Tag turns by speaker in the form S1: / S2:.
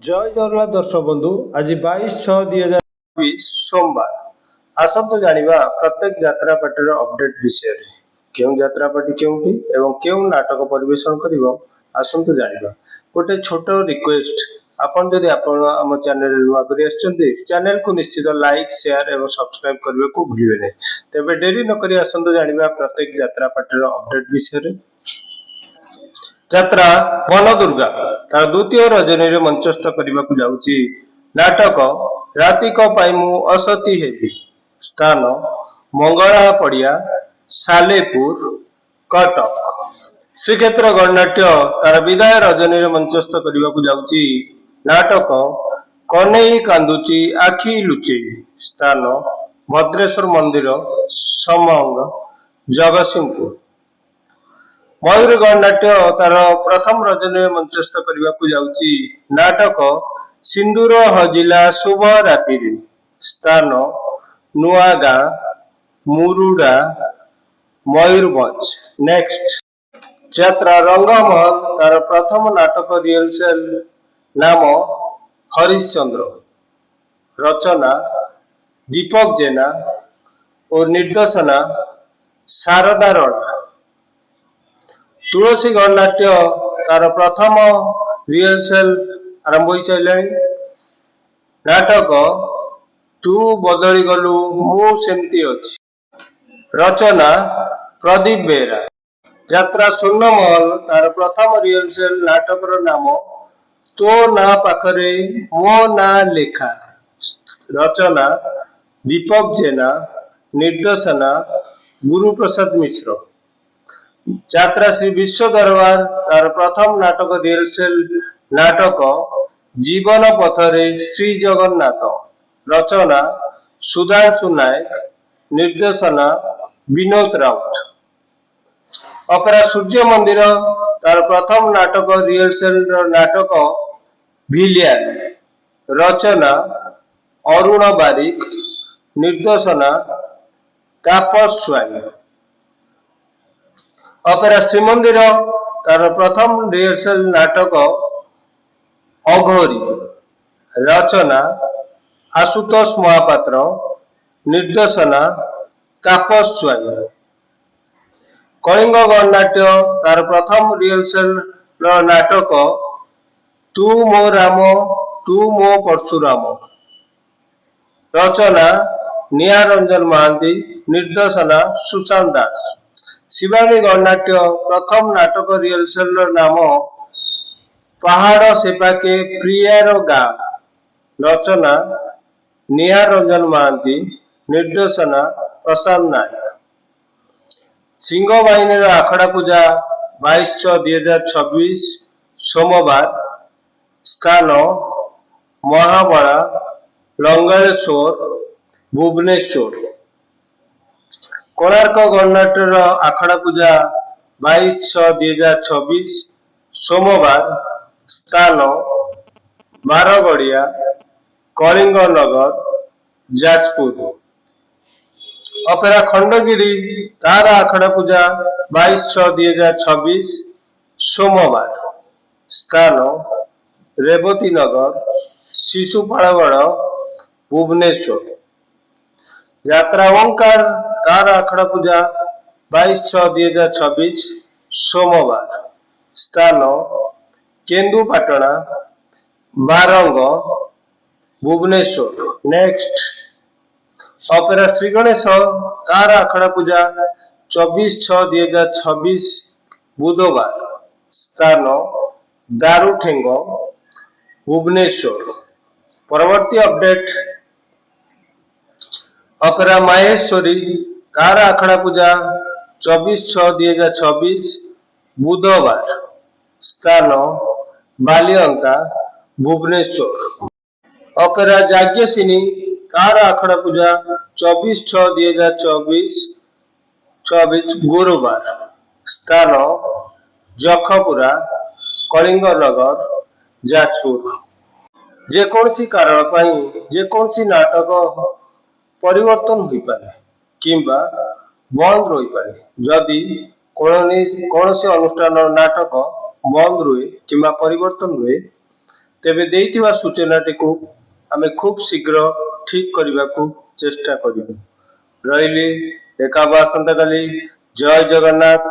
S1: जय जगन्नाथ दर्शक बंधु आज 22/6/2024 सोमवार आसतु जानिबा प्रत्येक यात्रा पार्टी अपडेट विषय रे केउ यात्रा पार्टी केउटी एवं केउ नाटक परिवेशन करिवो आसतु जानिबा गोटे छोट रिक्वेस्ट आपन जदि आपन हम चैनल नुआ करी आछंती चैनल को निश्चित लाइक शेयर एवं सब्सक्राइब करबे को भूलिबे नै तबे देरी न करी आसतु जानिबा प्रत्येक यात्रा पार्टी अपडेट विषय रे यात्रा वन दुर्गा तार द्वितीय रजनी मंचस्थ करने को जाऊँगी नाटक रातिक मु असती हेबी स्थान मंगला पड़िया सालेपुर कटक श्रीक्षेत्र गणनाट्य तार विदाय रजनी मंचस्थ करने को जाऊँगी नाटक कन्हई कांदुची आखि लुचेई स्थान भद्रेश्वर मंदिर समंग जगतसिंहपुर मयूर गणनाट्य तार प्रथम रजनी मंचस्थ करने को जाऊँगी नाटक सिंदूर हजिला शुभ राति स्थान नुआगा मुरुडा मयूरभंज नेक्स्ट यात्रा रंगमहल तार प्रथम नाटक रिहर्सल नाम हरिश्चंद्र रचना दीपक जेना और निर्देशना शारदा रणा तुलसी गणनाट्य तार प्रथम रिहर्सल आरंभ हो चल नाटक तू बदली गलु मु सेमती अछि रचना प्रदीप बेरा यात्रा स्वर्णमहल तार प्रथम रिहर्सल नाटक नाम तो ना पाखरे मो ना लेखा रचना दीपक जेना निर्देशना गुरुप्रसाद मिश्र यात्रा श्री विश्व दरबार तार प्रथम नाटक रिहर्सल नाटक जीवन पथरे श्री जगन्नाथ रचना सुधांशु नायक निर्देशना विनोद राउत अपेरा सूर्य मंदिर तार प्रथम नाटक रिहर्सल नाटक भिलियन रचना अरुण बारिक निर्देशना तापस स्वाई अपेरा श्रीमंदिर तार प्रथम रिहर्सल नाटक अघोरी रचना आशुतोष महापात्र निर्देशना तापस स्वाई कलिंग गणनाट्य तार प्रथम रिहर्सल नाटक तू मो राम तू मो परशुराम रचना निहारंजन महांती निर्देशना सुशांत दास शिवानी गणनाट्य प्रथम नाटक रिहर्सल नाम पहाड़ सेपाके प्रियार गाँ रचना निहारंजन महांती निर्देशना प्रशांत नायक सिंह बाहिनी आखड़ा पूजा 22/6/2024 सोमवार स्थान महाबला लंगलेश्वर भुवनेश्वर कोणार्क गणनाट्यर आखड़ा पूजा 22/6/2024 सोमवार स्थान बारगड़िया कलिंग नगर जाजपुर अपेरा खंडगिरी तार आखड़ा पूजा 22/6/2024 सोमवार स्थान रेवती नगर शिशुपालगढ़ भुवनेश्वर यात्रा ओंकार तार आखड़ा पूजा 22/6/2024 सोमवार स्थान केन्दुपाटना बारंग भुवनेश्वर नेक्स्ट अपेरा श्री गणेश तार आखड़ा पूजा 24/6/2024 बुधवार स्थान दारुठेंग भुवनेश्वर परवर्ती अपडेट अपेरा माहेश्वरी तार आखड़ा पूजा 24/6/2024 बुधवार स्थान बालियंता भुवनेश्वर अपेरा जाग्यसिनी तार आखड़ा पूजा 24/6/2024 गुरुवार स्थान जखपुरा कलिंग नगर जाजपुर जेकोसी कारण जेकोसी नाटक परिवर्तन हो पारे किंबा बंद रही पारे जदि कौन से अनुष्ठान नाटक बंद रुए कि परिवर्तन रुए ତେବେ ଦେଇଥିବା ସୂଚନାଟିକୁ ଆମେ ଖୁବ୍ ଶୀଘ୍ର ଠିକ୍ କରିବାକୁ ଚେଷ୍ଟା କରିବୁ। ରହିଲି, ଦେଖା ହବା ଆସନ୍ତାକାଲି। ଜୟ ଜଗନ୍ନାଥ।